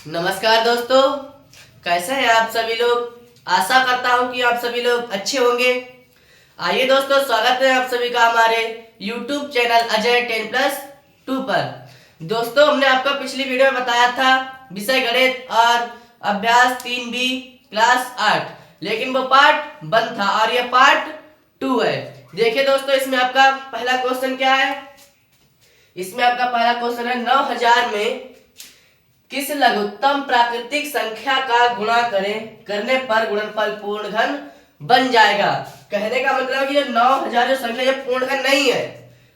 नमस्कार दोस्तों, कैसे हैं आप सभी लोग। आशा करता हूं कि आप सभी लोग अच्छे होंगे। आइए दोस्तों, स्वागत है आप सभी का हमारे YouTube चैनल अजय 10+2 पर। दोस्तों, हमने आपको पिछली वीडियो में बताया था विषय गणित और अभ्यास 3B क्लास 8, लेकिन वो पार्ट 1 था और ये पार्ट 2 है। देखिए दोस्तों, इसमें आपका पहला क्वेश्चन क्या है। इसमें आपका पहला क्वेश्चन है 9000 में किस लघुत्तम प्राकृतिक संख्या का गुणा करने पर गुणनफल पूर्ण घन बन जाएगा। कहने का मतलब है कि जो 9000 जो संख्या ये पूर्ण घन नहीं है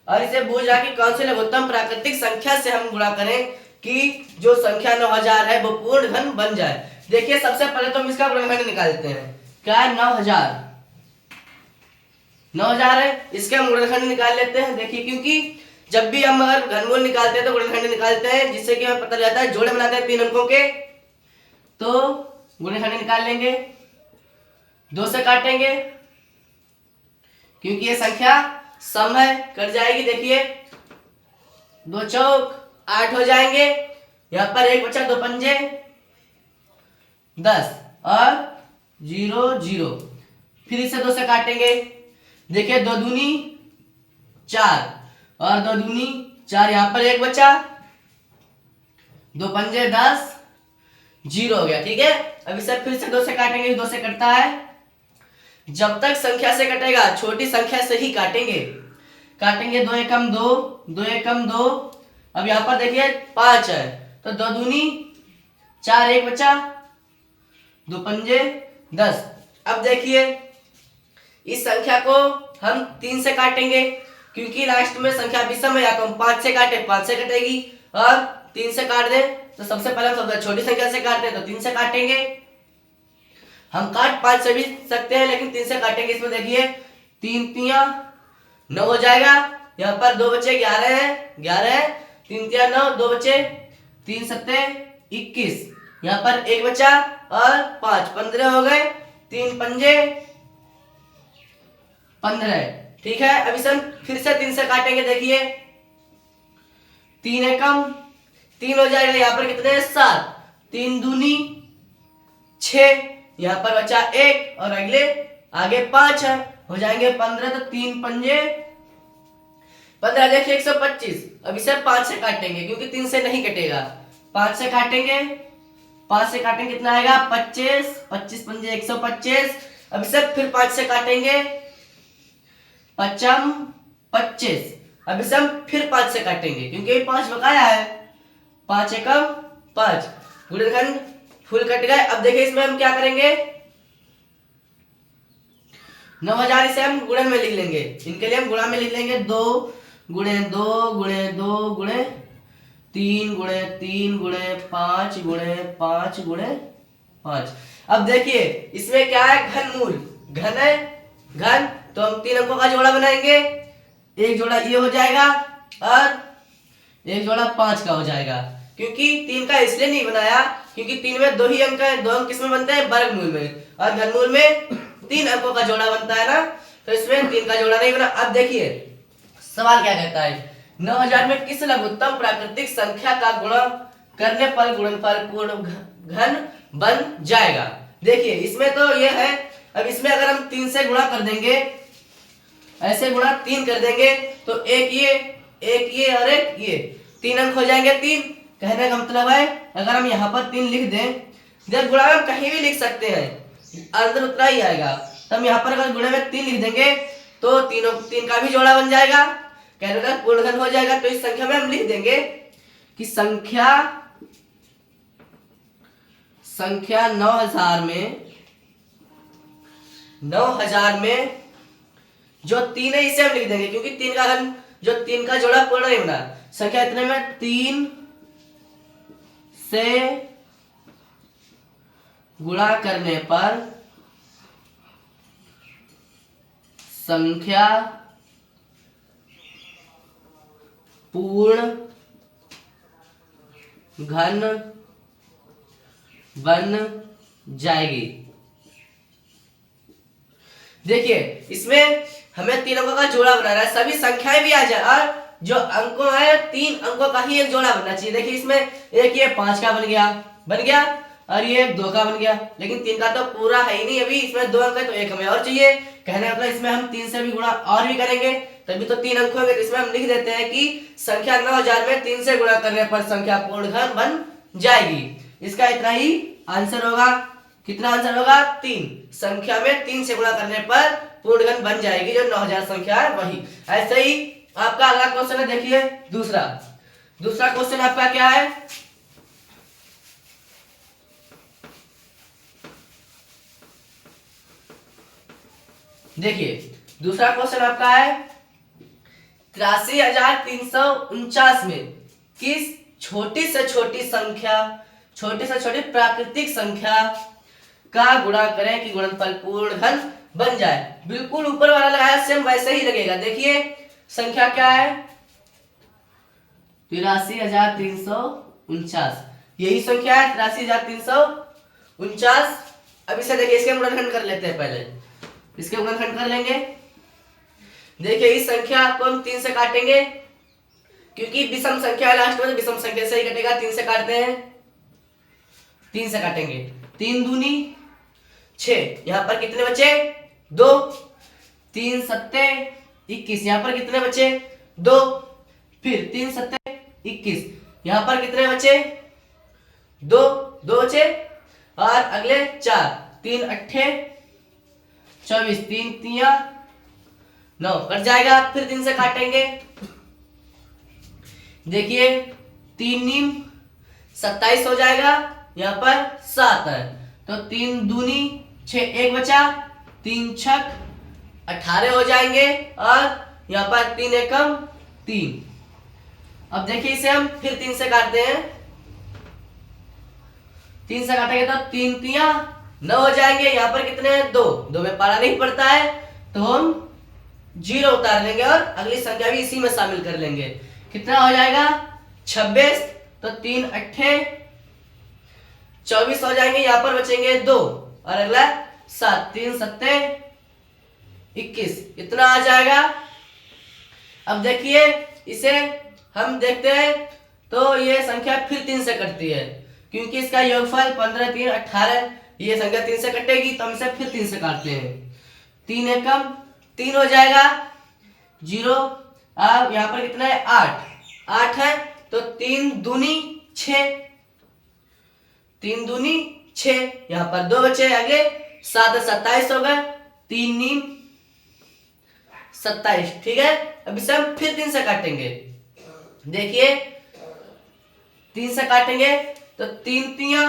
और इसे पूछ रहा कि कौन सी लघुत्तम प्राकृतिक संख्या से हम गुणा करें कि जो संख्या 9000 है वो पूर्ण घन बन जाए। देखिए, सबसे पहले तो हम इसका गुणनखंड निकालते हैं। क्या है 9000 है, इसके हम गुणनखंड निकाल लेते हैं। देखिए, क्योंकि जब भी हम अगर घनमूल निकालते हैं तो गुणनखंड निकालते हैं, जिससे कि हमें पता चलता है जोड़े बनाते हैं 3 अंकों के, तो गुणनखंड निकाल लेंगे। 2 से काटेंगे क्योंकि ये संख्या सम है, कट जाएगी। देखिए 2 चौक 8 हो जाएंगे। यहां पर 1 बचा, 2 पंजे 10 और 0 0। फिर इसे 2 से काटेंगे। देखिए 2 दूनी 4 और 2 दूनी 4, यहां पर 1 बचा, 2 पंजे 10, 0 हो गया। ठीक है, अब इसे फिर से 2 से काटेंगे। 2 से कटता है, जब तक संख्या से कटेगा छोटी संख्या से ही काटेंगे। 2 एकम 2, 2 एकम 2। अब यहां पर देखिए 5 है, तो 2 दूनी 4, 1 बचा, 2 पंजे 10। अब देखिए इस संख्या को हम 3 से काटेंगे, क्योंकि लास्ट में संख्या विषम है। या तो हम 5 से काटे, 5 से कटेगी, और 3 से काट दें तो सबसे पहले हम सबसे छोटी संख्या से काटते हैं तो 3 से काटेंगे। हम काट 5 से भी सकते हैं, लेकिन 3 से काटेंगे। इसमें देखिए 3 तिया 9 हो जाएगा। यहाँ पर 2 बचे 11 है, 11 है, 3 तिया 9, 2 बचे, 3 सत्ते 21। यहाँ पर 1 बचा और 5, 15 हो गए। 3 पंजे 15। ठीक है, अब इसे हम फिर से 3 से काटेंगे। देखिए 3 एकम 3 हो जाएगा। यहाँ पर कितने 7, 3 दूनी 6, यहाँ पर बचा 1 और अगले आगे 5 है, हो जाएंगे 15। तो 3 पंजे 15, देखिए 125। अब इसे 5 से काटेंगे, क्योंकि 3 से नहीं कटेगा। 5 से काटेंगे, 5 से काटेंगे कितना आएगा 25, 25 पंजे 125। अब इसे फिर 5 से काटेंगे, 55 25। अब इसे हम फिर 5 से काटेंगे, क्योंकि 5 बकाया है। 5 एकम 5, गुणनखंड फुल कट गए। अब देखिए इसमें हम क्या करेंगे, 9000 इसे हम गुणन में लिख लेंगे। इनके लिए हम गुणा में लिख लेंगे। 2 गुणे 2 गुणे 2 गुणे 3 गुणे 3 गुणे 5 गुणे 5 गुणे 5। अब देखिए इसमें क्या है, घनमूल घन है, घन, तो हम 3 अंकों का जोड़ा बनाएंगे। एक जोड़ा ये हो जाएगा और एक जोड़ा 5 का हो जाएगा। क्योंकि 3 का इसलिए नहीं बनाया क्योंकि 3 में 2 ही अंक है। 2 अंक किसमें बनते हैं, वर्गमूल में, और घनमूल में 3 अंकों का जोड़ा बनता है ना, तो इसमें 3 का जोड़ा नहीं बना। अब देखिए सवाल क्या कहता है, 9000 में किस लघुत्तम प्राकृतिक संख्या का गुणा करने पर गुणनफल पूर्ण घन बन जाएगा। देखिए इसमें तो ये है। अब इसमें अगर हम 3 से गुणा कर देंगे, ऐसे गुणा 3 कर देंगे, तो एक ये और एक ये, 3 अंक हो जाएंगे 3। कहने का मतलब है अगर हम यहाँ पर 3 लिख दें, जब गुणा में हम कहीं भी लिख सकते हैं, आंसर उतना ही आएगा। तो हम यहाँ पर अगर गुणा में 3 लिख देंगे तो 3 का भी जोड़ा बन जाएगा, कहने का पूर्ण घन हो जाएगा। तो इस संख्या में हम लिख देंगे कि संख्या 9000 में जो 3 है इसे हम लिख देंगे, क्योंकि 3 का घन, जो 3 का जोड़ा पूर्ण नहीं बना। संख्या इतने में 3 से गुणा करने पर संख्या पूर्ण घन बन जाएगी। देखिए इसमें हमें 3 अंकों का जोड़ा बनाना है, सभी संख्याएं भी आ जाए और जो अंकों है 3 अंकों का ही एक जोड़ा बनना चाहिए। देखिए इसमें एक ये 5 का बन गया, बन गया, और ये 2 का बन गया। लेकिन 3 का तो पूरा है ही नहीं अभी, इसमें 2 अंक है तो 1 हमें और चाहिए। कहने का मतलब इसमें हम 3 से भी गुणा और भी करेंगे तभी तो 3 अंक होंगे। तो इसमें हम लिख देते हैं कि संख्या 9000 में 3 से गुणा करने पर संख्या पूर्ण घन बन जाएगी। इसका इतना ही आंसर होगा। कितना आंसर होगा? 3। संख्या में 3 से गुणा करने पर पूर्ण घन बन जाएगी, जो 9000 संख्या है वही। ऐसे ही आपका अगला क्वेश्चन है, देखिए दूसरा क्वेश्चन आपका क्या है? देखिए दूसरा क्वेश्चन आपका है 83,349 में किस छोटी से छोटी प्राकृतिक संख्या का गुणा करें कि गुणनफल पूर्ण घन बन जाए। बिल्कुल ऊपर वाला लगाया सेम वैसे ही लगेगा। देखिए संख्या क्या है? 83,349, यही संख्या है 83,349। अब इसे देखिए, इसके गुणनखंड कर लेते हैं। पहले इसके गुणनखंड कर लेंगे। देखिए इस संख्या को हम 3 से काटेंगे क्योंकि विषम संख्या है लास्ट में, तो विषम संख्या से ही कटेगा। 3 से काटते हैं, 3 से काटेंगे। 3 दूनी 6, यहाँ पर कितने बचे? 2। 3 सत्ते 21, यहाँ पर कितने बचे? 2। फिर 3 सत्ते 21, यहाँ पर कितने बचे? 2 बचे, और अगले 4। 3 अट्ठे 24, 3 तिया 9, कट जाएगा। फिर 3 से काटेंगे। देखिए 3 नीम 27 हो जाएगा, यहाँ पर 7 है तो 3 दूनी 6, 1 बचा। 3 छक 18 हो जाएंगे, और यहाँ पर 3 एकम 3। अब देखिए इसे हम फिर 3 से काटते हैं। 3 से काटेंगे तो 3 तिया 9 हो जाएंगे, यहाँ पर कितने हैं? 2 में पारा नहीं पड़ता है तो हम 0 उतार लेंगे और अगली संख्या भी इसी में शामिल कर लेंगे। कितना हो जाएगा? 26। तो 3 अट्ठे 24 हो जाएंगे, यहाँ पर बचेंगे 2, और अगला 7। 3 सत्ते 21, इतना आ जाएगा। अब देखिए इसे हम देखते हैं तो ये संख्या फिर 3 से कटती है क्योंकि इसका योगफल 15 3 18, ये संख्या 3 से कटेगी तो हम इसे फिर 3 से काटते हैं। 3 एकम 3 हो जाएगा, 0। अब यहाँ पर कितना है? 8 है तो 3 दूनी 6, 3 दूनी 6, यहाँ पर 2 बचे। अगले 7 27 हो गए। 3 नीम 27, ठीक है। अब इसे हम फिर 3 से काटेंगे। देखिए 3 से काटेंगे तो 3 तिया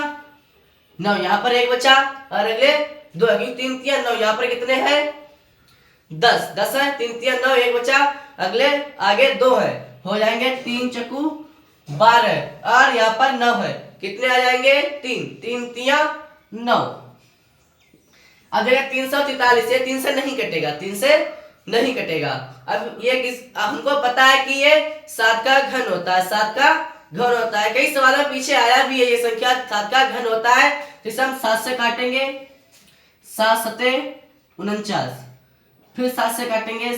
9, यहाँ पर 1 बचा, और अगले 2, क्योंकि 3 तिया 9, यहाँ पर कितने हैं? 10 है। 3 तिया 9, 1 बचा, अगले आगे 2 है, हो जाएंगे 3 चक्कू 12, और यहाँ पर 9 है, कितने आ जाएंगे? 3 तिया 9। अब देखिए 343, ये 3 से नहीं कटेगा, 3 से नहीं कटेगा। अब ये हमको पता है कि ये 7 का घन होता है, 7 का घन होता है। कई सवालों में पीछे आया भी है ये संख्या 7 का घन होता है। तो इसे हम 7 से काटेंगे। 7 सते 49, फिर 7 से काटेंगे।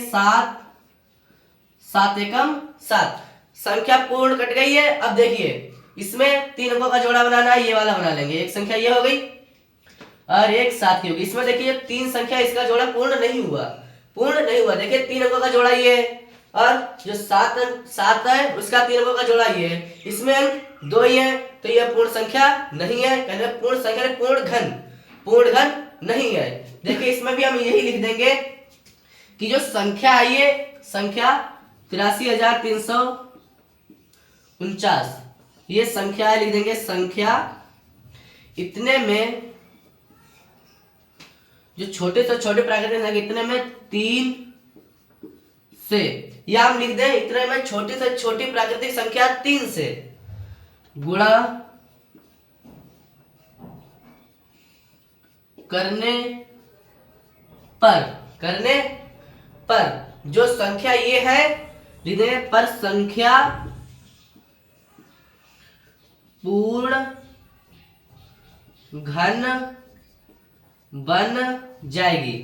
7 एकम 7, संख्या पूर्ण कट गई है। अब देखिए इसमें 3 अंकों का जोड़ा बनाना है, ये वाला बना लेंगे। एक संख्या ये हो गई और एक 7 की होगी। इसमें देखिए 3 संख्या, इसका जोड़ा पूर्ण नहीं हुआ। देखिए 3 अंकों का जोड़ा ये है, और जो 7 है उसका 3 अंकों का जोड़ा ये है। इसमें अंक 2 ही है तो यह पूर्ण संख्या नहीं है। कहने पूर्ण संख्या पूर्ण घन नहीं है। देखिए इसमें भी हम यही लिख देंगे कि जो संख्या है ये संख्या 83,349, ये संख्या है, लिख देंगे संख्या। इतने में जो छोटे से छोटे प्राकृतिक संख्या, इतने में 3 से, या हम लिख दें इतने में छोटी से छोटी प्राकृतिक संख्या 3 से गुणा करने पर जो संख्या ये है, लिख दें पर संख्या पूर्ण घन बन जाएगी।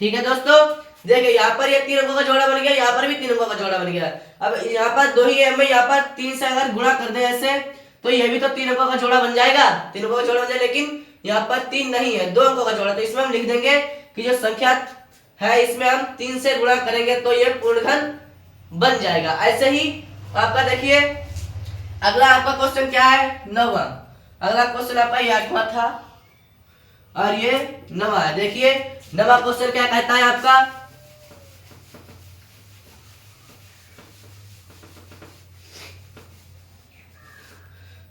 ठीक है दोस्तों, देखिए यहाँ पर ये 3 अंकों का जोड़ा बन गया, यहाँ पर भी 3 अंकों का जोड़ा बन गया। अब यहाँ पर 2 ही है, हमें यहाँ पर 3 से अगर गुणा कर दे ऐसे तो ये भी तो 3 अंकों का जोड़ा बन जाएगा, 3 अंकों का जोड़ा बन जाएगा, लेकिन यहाँ पर 3 नहीं है, 2 अंकों का जोड़ा। तो इसमें हम लिख देंगे कि जो संख्या है इसमें हम 3 से गुणा करेंगे तो ये पूर्णघन बन जाएगा। ऐसे ही आपका देखिए अगला आपका क्वेश्चन क्या है, 9वां। अगला क्वेश्चन आपका ये 8वां था और ये 9वां है। देखिए 9वां क्वेश्चन क्या कहता है आपका,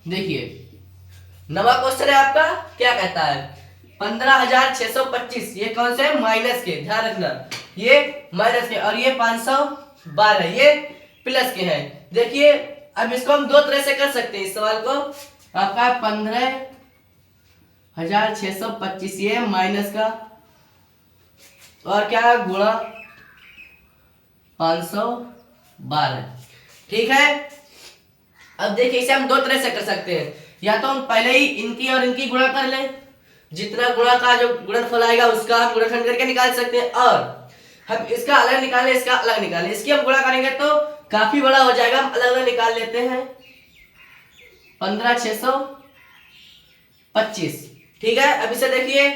देखिए 9वां क्वेश्चन है आपका क्या कहता है, 15,625, ये कौन से माइनस के, ध्यान रखना ये माइनस के, और ये 512 ये प्लस के हैं। देखिए अब इसको हम दो तरह से कर सकते हैं, इस सवाल को आपका 15,625 ये माइनस का और क्या है गुणा 512, ठीक है। अब देखिए इसे हम दो तरह से कर सकते हैं, या तो हम पहले ही इनकी और इनकी गुणा कर लें, जितना गुणा का जो गुणनफल आएगा उसका हम गुणनखंड करके निकाल सकते हैं, और हम इसका अलग निकालें इसका अलग निकालें। इसकी हम गुणा करेंगे तो काफी बड़ा हो जाएगा, हम अलग अलग निकाल लेते हैं। 15,625, ठीक है। अब इसे देखिए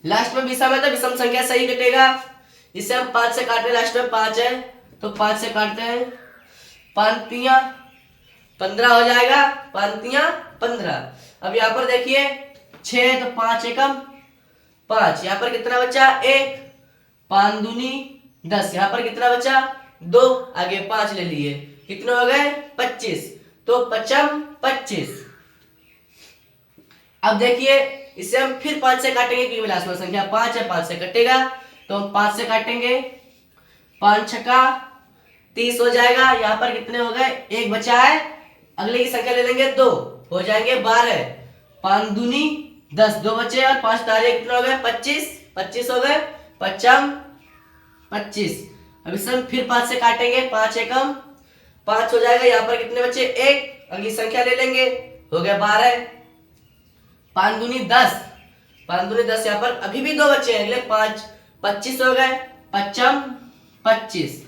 लास्ट में विषम है तो विषम संख्या सही कटेगा। इसे हम 5 से काटे, लास्ट में 5 है तो 5 से काटते हैं, 5 तिया 15 हो जाएगा, 5 तिया 15। अब यहाँ पर देखिए 6 तो 5 एकम 5, यहाँ पर कितना बचा 1, 5 दूनी 10, यहाँ पर कितना बचा 2, आगे 5 ले लिए, कितने हो गए 25, तो 25। अब देखिए इसे हम फिर 5 से काटेंगे क्योंकि लास्ट में संख्या 5 है, 5 से कटेगा तो हम 5 से काटेंगे, 5 छक्का 30 हो जाएगा। यहाँ पर कितने हो गए, 1 बचा है, अगले की संख्या ले लेंगे 2, हो जाएंगे 12, 5 दूनी 10, 2 बचे और 5 तारे कितने हो गए 25, 25 हो गए, 25। अब इसे हम फिर 5 से काटेंगे, 5 एकम 5 हो जाएगा, यहाँ पर कितने बचे 1, अगली संख्या ले लेंगे, हो गया 12, 5 दूनी 10, 5 दूनी 10, यहाँ पर अभी भी 2 बचे हैं, अगले 5, 25 हो गए, 25।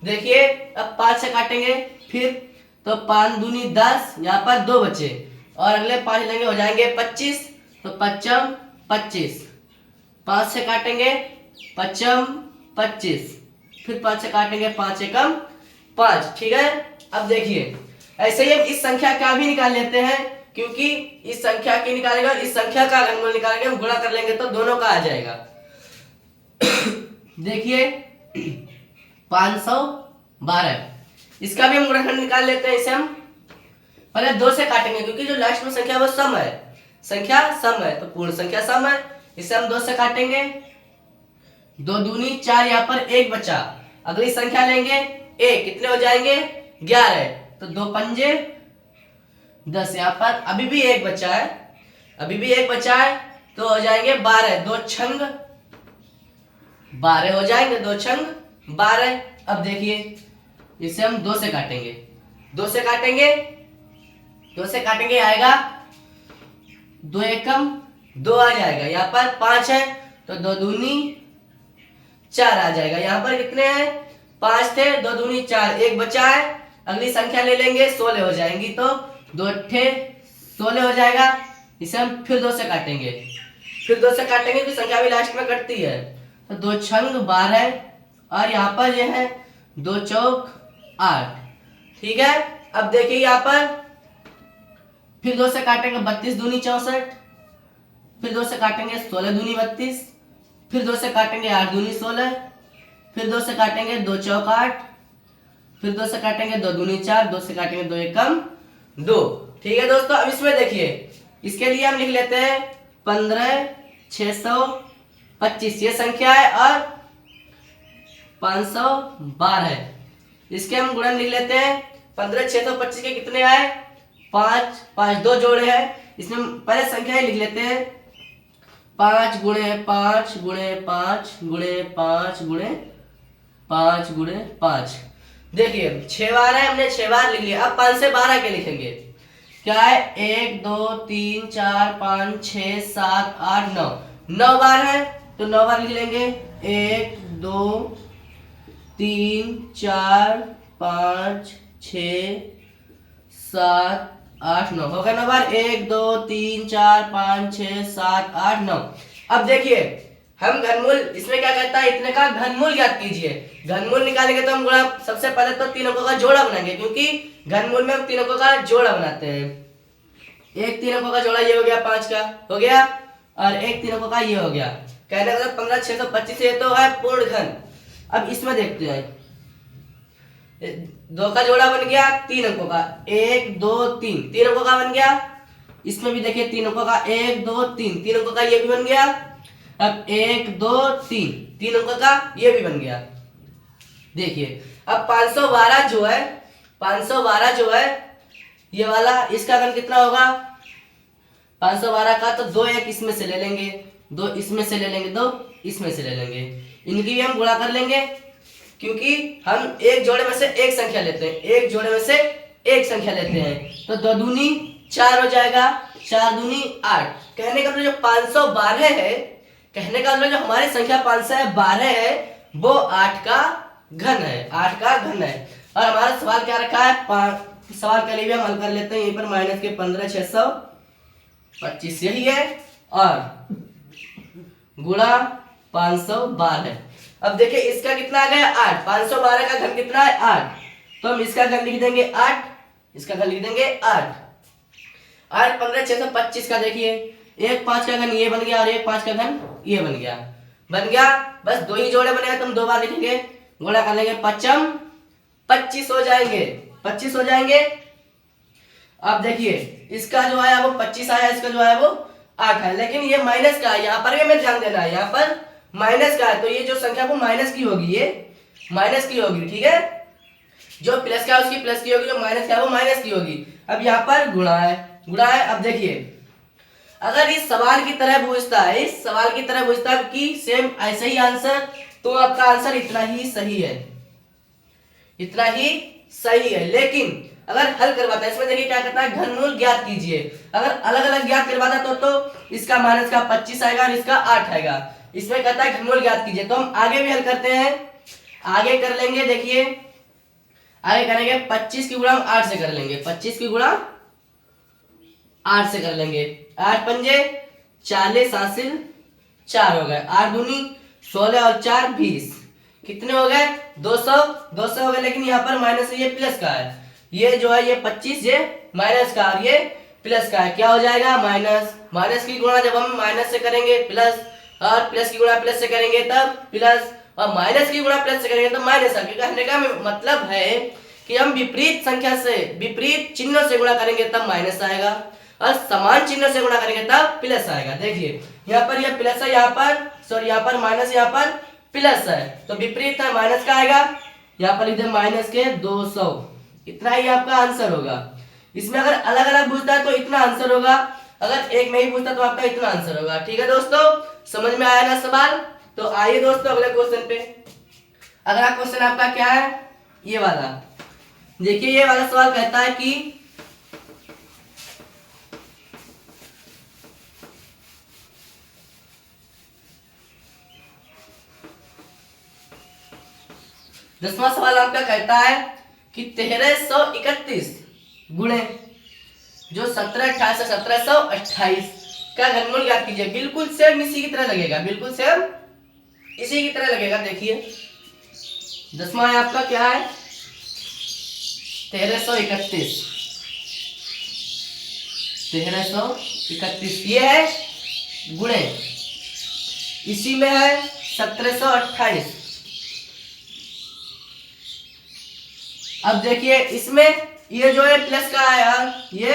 देखिए अब 5 से काटेंगे फिर तो 5 दूनी 10, यहाँ पर 2 बचे और अगले 5 लेंगे, हो जाएंगे 25, तो 25। 5 से काटेंगे 25, फिर 5 से काटेंगे, 5 एकम 5, ठीक है। अब देखिए ऐसे ही हम इस संख्या का भी निकाल लेते हैं, क्योंकि इस संख्या की निकालेंगे और इस संख्या का घनमूल निकालेंगे, हम गुणा कर लेंगे तो दोनों का आ जाएगा। देखिए 512, इसका भी हम गुणनखंड निकाल लेते हैं। इसे हम पहले 2 से काटेंगे क्योंकि जो लास्ट में संख्या वो सम है, संख्या सम है तो पूर्ण संख्या सम है। इसे हम 2 से काटेंगे, 2 दूनी 4, यहाँ पर 1 बचा, अगली संख्या लेंगे 1, कितने हो जाएंगे 11, तो 2 पंजे 10, यहाँ पर अभी भी 1 बचा है, तो हो जाएंगे 12, 2 छंग 12 हो जाएंगे, 2 छंग 12। अब देखिए इसे हम 2 से काटेंगे, 2 से काटेंगे आएगा 2 एकम 2 आ जाएगा, यहाँ पर 5 है तो 2 दूनी 4 आ जाएगा, यहाँ पर कितने हैं 5 थे, 2 दूनी 4, 1 बचा है, अगली संख्या ले लेंगे 16 हो जाएंगी, तो 2 अट्ठे 16 हो जाएगा। इसे हम फिर 2 से काटेंगे, तो संख्या भी लास्ट में कटती है, तो 2 छंग 12 और यहाँ पर यह है 2 चौक 8, ठीक है। अब देखिए यहाँ पर फिर 2 से काटेंगे, 32 दूनी 64, फिर 2 से काटेंगे 16 दूनी 32, फिर 2 से काटेंगे 8 दूनी 16, फिर 2 से काटेंगे 2 चौक 8, फिर 2 से काटेंगे 2 दूनी 4, 2 से काटेंगे 2 एकम 2, ठीक है दोस्तों। अब इसमें देखिए इसके लिए हम लिख लेते हैं 15,625 ये संख्या है और 512, इसके हम गुणन लिख लेते हैं। 15,625 के कितने आए 5, 5 2 जोड़े हैं, इसमें पहले संख्या ही लिख लेते हैं 5 गुणे 5 गुणे 5 गुणे 5 गुणे 5 गुणे 5। देखिए 6 बार है, हमने 6 बार लिख लिया। अब 5 से 12 के लिखेंगे, क्या है 1 2 3 4 5 6 7 8 9, 9 बार है तो 9 बार लिख लेंगे, 1 2 3 4 5 6 7 8 9 हो गया 9 बार, 1 2 3 4 5 6 7 8 9। अब देखिए हम घनमूल, इसमें क्या कहता है, इतने का घनमूल ज्ञात कीजिए। घनमूल निकालेंगे तो हम गुणा, सबसे पहले तो तीन अंकों का जोड़ा बनाएंगे, क्योंकि घनमूल में हम तीन अंकों का जोड़ा बनाते हैं। एक तीन अंकों का जोड़ा ये हो गया 5 का हो गया, और एक तीन अंकों का ये हो गया। कहने का 15 625, ये तो है पूर्ण घन। अब इसमें देखते हैं, 2 का जोड़ा बन गया तीन अंकों का, 1 2 3, तीन अंकों का बन गया। इसमें भी देखिए तीन अंकों का, 1 2 3, तीन अंकों का ये भी बन गया। अब 1 2 3, तीन अंकों का ये भी बन गया। देखिए अब 512 जो है, 512 जो है ये वाला, इसका घन कितना होगा 512 का, तो 2 1 इसमें से ले लेंगे, 2 इसमें से ले लेंगे, 2 इसमें से ले लेंगे। इनकी भी हम गुणा कर लेंगे, क्योंकि हम एक जोड़े में से एक संख्या लेते हैं, एक जोड़े में से एक संख्या लेते हैं। तो 2 दूनी 4 हो जाएगा, 4 दूनी 8। कहने का मतलब जो 512 है, कहने का मतलब जो हमारी संख्या 512 है वो 8 का घन है, 8 का घन है। और हमारा सवाल क्या रखा है, सवाल के लिए भी हम हल कर लेते हैं। यहीं पर माइनस के 15 625 यही है, और गुणा 512। अब देखिए इसका कितना आ गया 8, 512 का घन कितना है 8, तो हम इसका घन लिख देंगे 8, इसका घन लिख देंगे 8। 8 15 625 का देखिए, 1 5 का घन ये बन गया, और 1 5 का घन ये बन गया, बस 2 ही जोड़े बने, तो हम 2 बार लिखेंगे, गुणा कर लेंगे, 5 25 हो जाएंगे, 25 हो जाएंगे। अब देखिए इसका जो आया वो 25 आया, इसका जो आया वो 8 है, लेकिन ये माइनस का है, यहाँ पर हमें ध्यान देना है, यहाँ पर माइनस का है, तो ये जो संख्या वो माइनस की होगी, ये माइनस की होगी, ठीक है। जो प्लस का है उसकी प्लस की होगी, जो माइनस का है वो माइनस की होगी। अब यहाँ पर गुणा है, गुणा है। अब देखिए अगर इस सवाल की तरह पूछता है, इस सवाल की तरह पूछता है कि सेम ऐसे ही आंसर, तो आपका आंसर इतना ही सही है, इतना ही सही है। लेकिन अगर हल करवाता है, इसमें देखिए क्या कहता है, घनमूल ज्ञात कीजिए। अगर अलग अलग ज्ञात करवाता तो इसका माइनस का 25 आएगा और इसका 8 आएगा। इसमें कहता है घनमूल ज्ञात कीजिए, तो हम आगे भी हल करते हैं, आगे कर लेंगे। देखिए आगे करेंगे, 25 की गुणा हम 8 से कर लेंगे, 25 की गुणा 8 से कर लेंगे, 8 पंजे 40, हासिल 4 हो गए, 8 दूनी 16 और 4 20, कितने हो गए 200, 200 हो गए। लेकिन यहाँ पर माइनस है, ये प्लस का है, ये जो है ये 25 ये माइनस का, और ये प्लस का है, क्या हो जाएगा माइनस। माइनस की गुणा जब हम माइनस से करेंगे प्लस, और प्लस की गुणा प्लस से करेंगे तब प्लस, और माइनस की गुणा प्लस से करेंगे तो माइनस। कहने का मतलब है कि हम विपरीत संख्या से, विपरीत चिन्हों से गुणा करेंगे तब माइनस आएगा, और समान चिन्हों से गुणा करेंगे तब प्लस आएगा। देखिए यहाँ पर ये प्लस है, यहाँ पर सॉरी यहाँ पर माइनस, यहाँ पर प्लस है, तो विपरीत है, माइनस का आएगा। यहाँ पर लिख दे माइनस के 200, इतना ही आपका आंसर होगा। इसमें अगर अलग अलग पूछता है तो इतना आंसर होगा, अगर एक में ही पूछता तो आपका इतना आंसर होगा। ठीक है दोस्तों, समझ में आया ना सवाल। तो आइए दोस्तों अगले क्वेश्चन पे। अगला क्वेश्चन आपका क्या है, ये वाला देखिए। ये वाला सवाल कहता है कि दसवां सवाल आपका कहता है कि 1331 गुणे जो 1728 1728 का घनमूल ज्ञात कीजिए। बिल्कुल सेम इसी की तरह लगेगा, बिल्कुल सेम इसी की तरह लगेगा। देखिए दसवां आपका क्या है 1331, 1331 ये है गुणे, इसी में है 1728। अब देखिए इसमें ये जो है प्लस का है यार, ये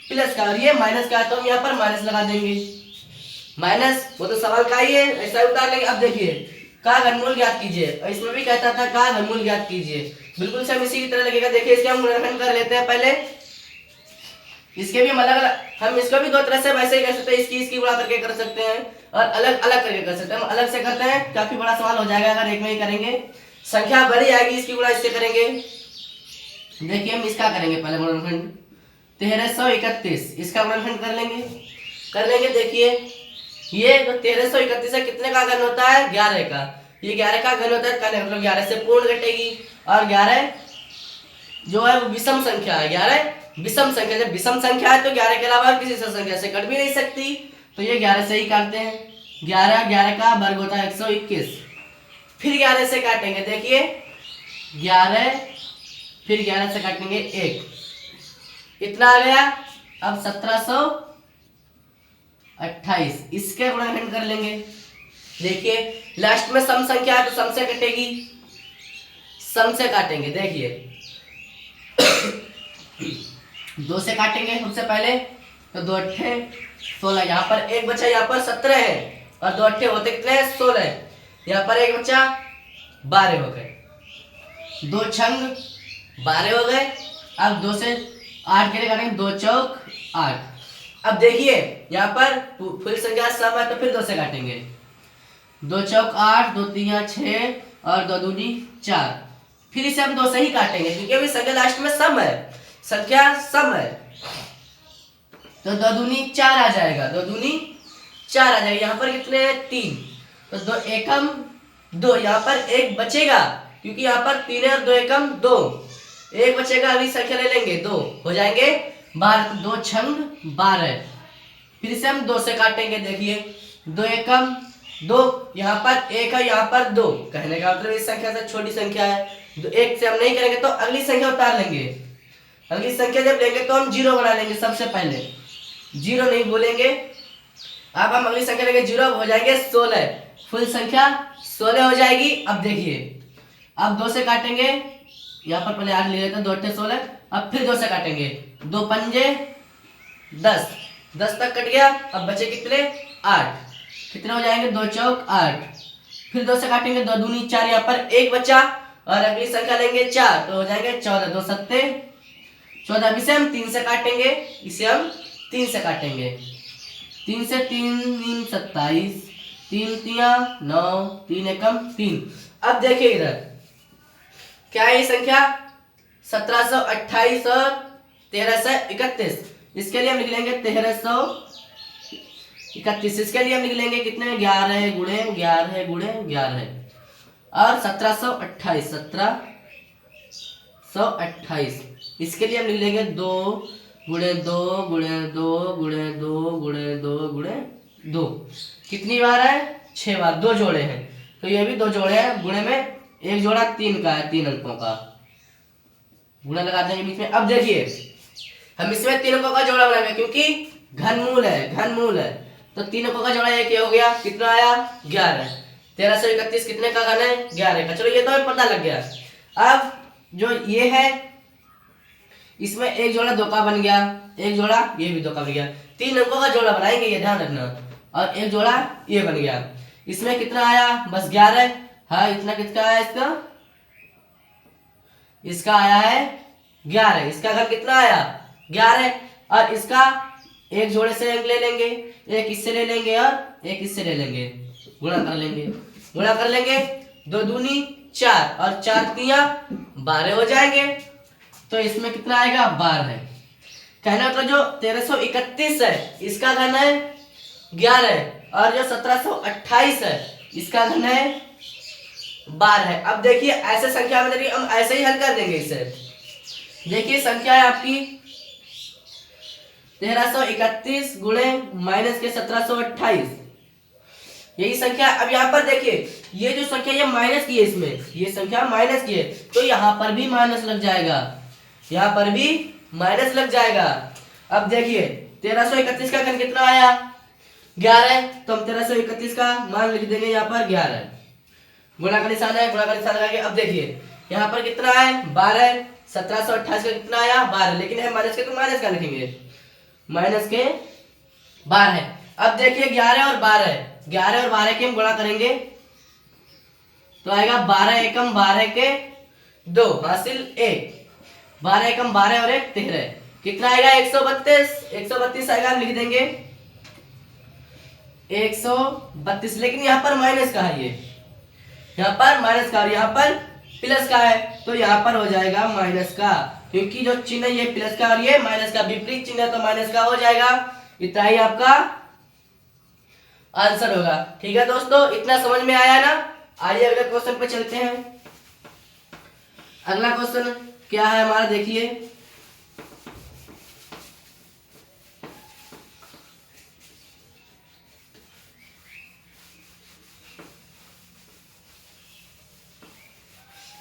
प्लस का और ये माइनस का है, तो हम यहाँ पर माइनस लगा देंगे। माइनस वो तो सवाल का ही है, ऐसा उतार लेंगे। अब देखिए का घनमूल ज्ञात कीजिए, और इसमें भी कहता था का घनमूल ज्ञात कीजिए, बिल्कुल सेम इसी की तरह लगेगा। देखिए इसके हम गुणनखंड कर लेते हैं पहले, इसके भी हम अलग अलग, हम इसको भी दो तरह से वैसे ही कर सकते हैं, इसकी गुणा करके कर सकते हैं और अलग अलग करके कर सकते हैं। हम अलग से करते हैं, काफी बड़ा सवाल हो जाएगा अगर एक में ही करेंगे, संख्या बड़ी आएगी, इसकी गुणा इससे करेंगे। देखिए हम इसका करेंगे पहले गुणनखंड 1331, इसका गुणनखंड कर लेंगे। देखिए ये जो 1331 है कितने का घन होता है 11 का, ये 11 का घन होता है, कहने मतलब 11 से पूर्ण घटेगी, और 11 जो है वो विषम संख्या है, 11 विषम संख्या, जब विषम संख्या है तो 11 के अलावा किसी संख्या से कट भी नहीं सकती, तो ये 11 से ही काटते हैं। 11 11 का वर्ग होता है 121, फिर 11 से काटेंगे, देखिए 11 फिर 11 से काटेंगे 1, इतना आ गया। अब 1728 इसके गुणनखंड कर लेंगे। देखिए लास्ट में सम संख्या है तो सम से कटेगी, सम से काटेंगे। देखिए 2 से काटेंगे सबसे पहले, तो 2 अट्ठे 16, यहाँ पर एक बचा, यहाँ पर 17 है और 2 अट्ठे होते कितने हैं 16, यहाँ पर एक बचा 12 हो गए, 2 छंग 12 हो गए। अब 2 से 8 के लिए काटेंगे, 2 चौक 8। अब देखिए यहाँ पर फुल संख्या सम है तो फिर 2 से काटेंगे, 2 चौक 8, 2 तिया 6 और 2 दूनी 4, फिर इसे हम 2 से ही काटेंगे क्योंकि अभी संख्या लास्ट में सम है, संख्या सम है, तो 2 दूनी 4 आ जाएगा, 2 दूनी 4 आ जाएगा। यहाँ पर कितने हैं 3, तो 2 एकम 2, यहाँ पर एक बचेगा क्योंकि यहाँ पर 3 है और 2 एकम 2, एक बचेगा, अगली संख्या ले लेंगे, 2 हो जाएंगे 12, 2 छंग 12, फिर से हम 2 से काटेंगे। देखिए 2 एकम 2, यहाँ पर 1 है, यहाँ पर 2, कहने का मतलब इस संख्या से छोटी संख्या है, 1 से हम नहीं करेंगे तो अगली संख्या उतार लेंगे, अगली संख्या जब लेंगे तो हम 0 बना लेंगे, सबसे पहले 0 नहीं बोलेंगे। अब हम अगली संख्या लेंगे 0, हो जाएंगे 16, फुल संख्या 16 हो जाएगी। अब देखिए अब 2 से काटेंगे, यहाँ पर पहले 8 ले लेते हैं, 2 अट्ठे 16, अब फिर 2 से काटेंगे, 2 पंजे 10, 10 तक कट गया, अब बचे कितने 8, कितने हो जाएंगे 2 चौक 8, फिर 2 से काटेंगे, 2 दूनी 4, यहाँ पर एक बचा और अगली संख्या लेंगे 4, तो हो जाएंगे 14, 2 सत्ते 14, इसे हम 3 से काटेंगे, इसे हम 3 से काटेंगे, 3 से 3 27, 3 तिया 9, 3 एकम 3। अब देखिए इधर क्या है ये संख्या 1728 और 1331, इसके लिए हम लिख लेंगे 1331, इसके लिए हम लिख लेंगे कितने 11 गुणे 11 गुणे 11 और 1728, इसके लिए हम लिख लेंगे 2 गुणे 2 गुणे 2 गुणे 2 गुणे 2 गुणे 2, कितनी बार है 6 बार, 2 जोड़े हैं, तो ये भी 2 जोड़े हैं, गुणे में एक जोड़ा 3 का है, 3 अंकों का गुणा लगा देंगे बीच में। अब देखिए हम इसमें 3 अंकों का जोड़ा बनाएंगे क्योंकि घनमूल है, तो 3 अंकों का जोड़ा एक हो गया, कितना आया 11, 1331 कितने का घन है 11 का, चलो ये तो हमें पता लग गया। अब जो ये है इसमें एक जोड़ा 2 का बन गया, एक जोड़ा ये भी 2 का बन गया, 3 अंकों का जोड़ा बनाएंगे, ये ध्यान रखना, और एक जोड़ा ये बन गया, इसमें कितना आया बस 11, हाँ इतना कितना आया इसका आया है 11, इसका घन कितना आया 11, और इसका एक जोड़े से अंक ले लेंगे, एक इससे ले लेंगे और एक इससे ले लेंगे, गुणा कर लेंगे, 2 दूनी 4 और 4 तिया 12 हो जाएंगे, तो इसमें कितना आएगा 12, कहना मतलब जो 1331 है इसका घन है 11 और जो 1728 है इसका घन है 12। अब देखिए ऐसे संख्या में देखिए हम ऐसे ही हल कर देंगे इसे। देखिए संख्या है आपकी 1331 गुणे माइनस के 1728, यही संख्या। अब यहाँ पर देखिए ये जो संख्या ये माइनस की है, इसमें ये संख्या माइनस की है तो यहाँ पर भी माइनस लग जाएगा, यहाँ पर भी माइनस लग जाएगा। अब देखिए 1331 का घन कितना आया 11, तो हम 1331 का मान लिख देंगे यहाँ पर 11, गुणा का निशान है, गुणा का निशान लगाएंगे। अब देखिए यहाँ पर कितना है 12, 1728 का कितना आया 12, लेकिन है माइनस के तो माइनस का लिखेंगे, माइनस के 12। अब देखिए 11 और 12 के हम गुणा करेंगे तो आएगा 12 एकम 12 के 2 हासिल 1, 12 एकम 12 और 1 13, कितना आएगा 132 आएगा, हम लिख देंगे 132, लेकिन यहाँ पर माइनस का है, ये यहाँ पर माइनस का और यहाँ पर प्लस का है, तो यहाँ पर हो जाएगा माइनस का, क्योंकि जो चिन्ह है ये प्लस का और ये माइनस का, विपरीत चिन्ह है तो माइनस का हो जाएगा। इतना ही आपका आंसर होगा। ठीक है दोस्तों, इतना समझ में आया ना। आइए अगले क्वेश्चन पे चलते हैं। अगला क्वेश्चन क्या है हमारा, देखिए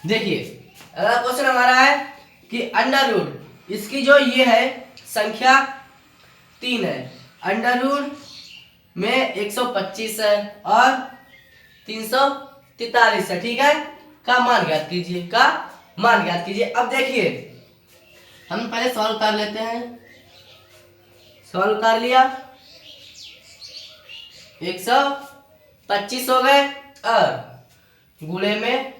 देखिए अगला क्वेश्चन हमारा है कि अंडर रूट इसकी जो ये है संख्या 3 है, अंडर रूट में 125 है और 343 है, ठीक है। का मान ज्ञात कीजिए, का मान ज्ञात कीजिए। अब देखिए हम पहले सवाल उतार लेते हैं। सवाल उतार लिया, 125 हो गए और गुणे में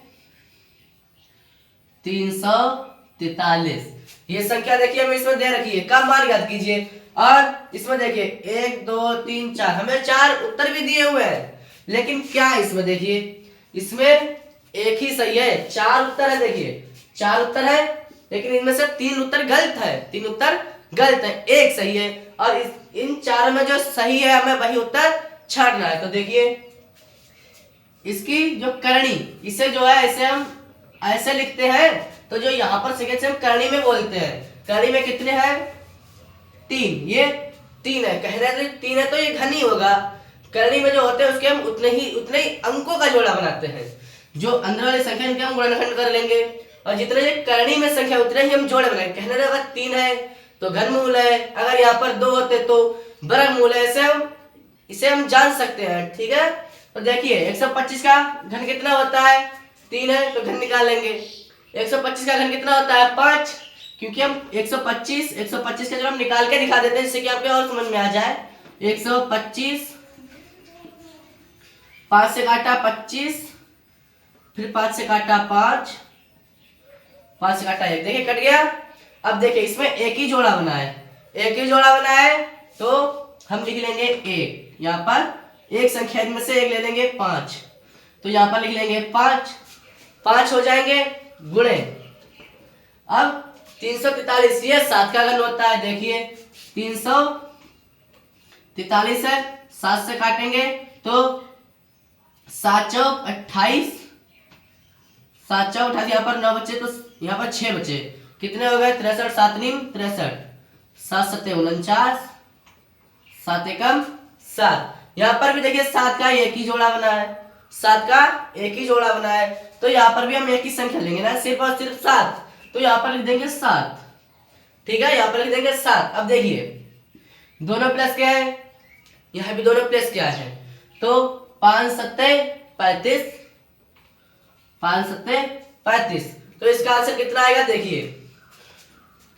343, ये संख्या देखिए हमें इसमें दे रखी है, का मान ज्ञात कीजिए। और इसमें देखिए 1 2 3 4, हमें 4 उत्तर भी दिए हुए हैं, लेकिन क्या इसमें देखिए इसमें एक ही सही है, 4 उत्तर है। देखिए 4 उत्तर है, लेकिन इनमें से 3 उत्तर गलत है, 3 उत्तर गलत है, एक सही है। और इन 4 में जो सही है हमें वही उत्तर छांटना है। तो देखिए इसकी जो करणी, इसे जो है ऐसे हम ऐसे लिखते हैं, तो जो यहाँ पर सेकंड से हम करणी में बोलते हैं। करणी में कितने हैं? 3, ये 3 है, कह रहे थे 3 है तो ये घन ही होगा। करणी में जो होते हैं उसके हम उतने ही अंकों का जोड़ा बनाते हैं। जो अंदर वाली संख्या इनके हम गुणनखंड कर लेंगे, और जितने ये करणी में संख्या उतने ही हम जोड़े बनाएंगे। कहने लगे अगर 3 है तो घनमूल है, अगर यहाँ पर 2 होते तो वर्गमूल है, इसे हम जान सकते हैं, ठीक है। तो देखिए 125 का घन कितना होता है? 3 है तो घन निकाल लेंगे। 125 का घन कितना होता है? 5, क्योंकि हम 125 का जो हम निकाल के दिखा देते हैं जिससे कि आपके और समझ में आ जाए। 125 5 से काटा 25, फिर 5 से काटा 5, 5 से काटा 1, देखिए कट गया। अब देखिए इसमें एक ही जोड़ा बना है, एक ही जोड़ा बना है तो हम लिख लेंगे 1, यहाँ पर एक संख्या में से एक ले लेंगे 5, तो यहाँ पर लिख लेंगे 5 हो जाएंगे गुणे। अब 343 ये 7 का घन होता है। देखिए 343 है, 7 से काटेंगे तो 7 चौक 28, 7 चौक 28, यहाँ पर 9 बचे तो यहाँ पर 6 बचे, कितने हो गए? 63, 7 नीम 63, 7 सत्ते 49, 7 एकम 7। यहाँ पर भी देखिए 7 का एक ही जोड़ा बना है, 7 का एक ही जोड़ा बना है, तो यहाँ पर भी हम एक ही संख्या लेंगे ना, सिर्फ और सिर्फ 7, तो यहाँ पर लिख देंगे 7, ठीक है, यहाँ पर लिख देंगे 7। अब देखिए दोनों प्लस क्या है, यहाँ भी दोनों प्लस क्या है, तो 5 सत्ते 35, 5 सत्ते 35, तो इसका आंसर कितना आएगा? देखिए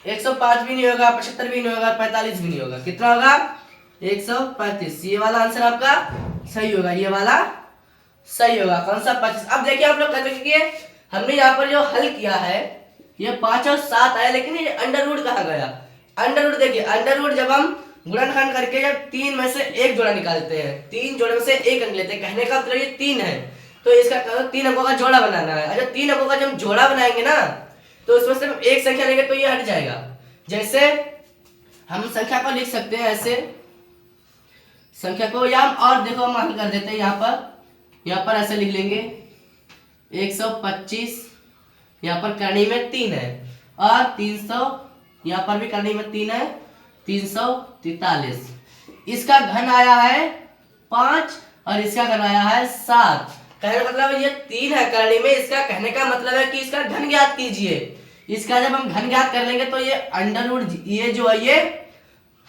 105 भी नहीं होगा, 75 भी नहीं होगा, 45 भी नहीं होगा, कितना होगा? 135। ये वाला आंसर आपका सही होगा, ये वाला सही होगा। कौन सा? 25। अब देखिए आप लोग कहते हैं कि हमने यहाँ पर जो हल किया है ये 5 और 7 आया, लेकिन ये अंडर रूट कहाँ गया? अंडर रूट देखिए, अंडर रूट जब हम गुणनखंड करके जब 3 में से एक जोड़ा निकालते हैं, 3 जोड़े में से एक अंक लेते हैं, कहने का मतलब ये 3 है तो इसका 3 अंकों का जोड़ा बनाना है। अच्छा 3 अंकों का जब जोड़ा बनाएंगे ना तो उसमें से एक संख्या लेंगे तो ये हट जाएगा। जैसे हम संख्या को लिख सकते हैं ऐसे, संख्या को, या और देखो हम हल कर देते हैं, यहाँ पर ऐसे लिख लेंगे 125, यहाँ पर करनी में 3 है, और 300, यहाँ पर भी करनी में 3 है, 343। इसका घन आया है 5 और इसका घन आया है 7। कहने का मतलब ये 3 है करनी में, इसका कहने का मतलब है कि इसका घन ज्ञात कीजिए। इसका जब हम घन ज्ञात कर लेंगे तो ये अंडर रूट, ये जो है ये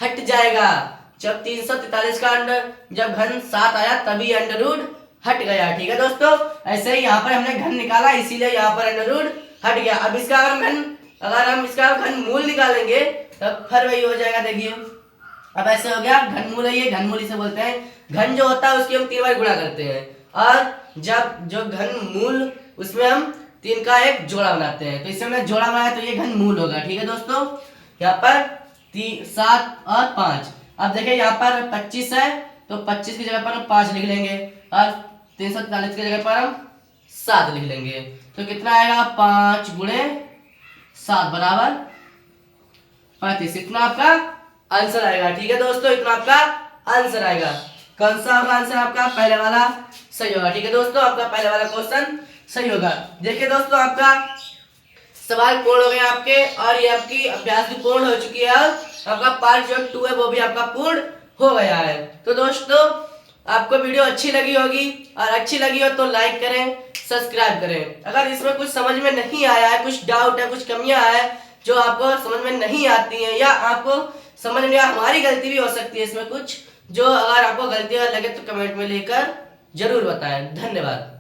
हट जाएगा। जब 343 का अंडर जब घन 7 आया तभी अंडर रूट हट गया, ठीक है दोस्तों। ऐसे ही यहाँ पर हमने घन निकाला इसीलिए यहाँ पर अंडर रूट हट गया। अब इसका अगर हम इसका घन मूल निकालेंगे तब फिर वही हो जाएगा। देखिए अब ऐसे हो गया, घन मूल है ये, घन मूल इसे बोलते हैं। घन जो होता है उसकी हम 3 बार गुणा करते हैं, और जब जो घन मूल उसमें हम 3 का एक जोड़ा बनाते हैं, तो इससे हमने जोड़ा बनाया तो ये घन मूल होगा, ठीक है दोस्तों। यहाँ पर 7 और 5। अब देखिए यहाँ पर 25 है तो 25 की जगह पर हम 5 लिख लेंगे, और 343 की जगह पर हम 7 लिख लेंगे, तो कितना आएगा? 5 गुणे 7 बराबर 35। इतना आपका आंसर आएगा, ठीक है दोस्तों, इतना आपका आंसर आएगा। कौन सा होगा आंसर आपका? पहले वाला सही होगा, ठीक है दोस्तों, आपका पहले वाला क्वेश्चन सही होगा। देखिए दोस्तों आपका सवाल पूर्ण हो गया आपके, और ये आपकी अभ्यास भी पूर्ण हो चुकी है। आपका पार्ट जो 2 है वो भी आपका पूर्ण हो गया है। तो दोस्तों आपको वीडियो अच्छी लगी होगी, और अच्छी लगी हो तो लाइक करें, सब्सक्राइब करें। अगर इसमें कुछ समझ में नहीं आया है, कुछ डाउट है, कुछ कमियां है जो आपको समझ में नहीं आती है, या आपको समझ में हमारी गलती भी हो सकती है इसमें कुछ, जो अगर आपको गलती लगे तो कमेंट में लेकर जरूर बताएं। धन्यवाद।